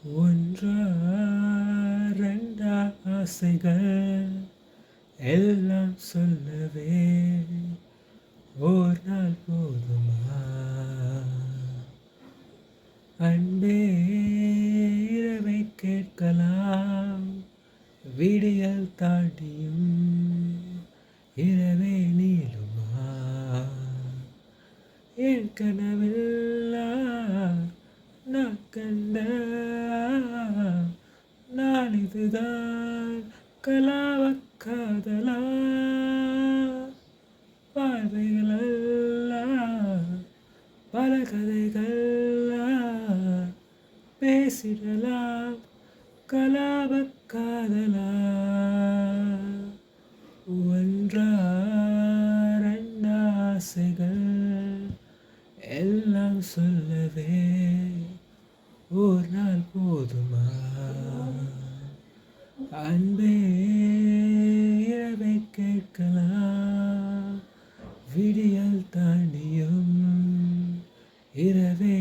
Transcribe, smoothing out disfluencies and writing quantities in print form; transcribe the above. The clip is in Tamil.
ஒன்றா ரெண்டா ஆசைகள் எல்லாம் சொல்லவே ஓர் நாள் போதுமா? அன்பே இரவை கேட்கலாம், விடியல் தாண்டியும் இரவே நீளுமா? என் கனவெல்லாம் நான் கண்ட நான் இதுதான் கலாவ காதலா? பார்வைகளெல்லாம் பல கதைகள் பேசிடலாம் கலாவ காதலா? ஒன்றா ரெண்டா ஆசைகள் எல்லாம் சொல்லவே ஒரு நாள் போதுமா? அன்பே இரவை கேட்கலாம், விடியல் தாண்டியும் இரவே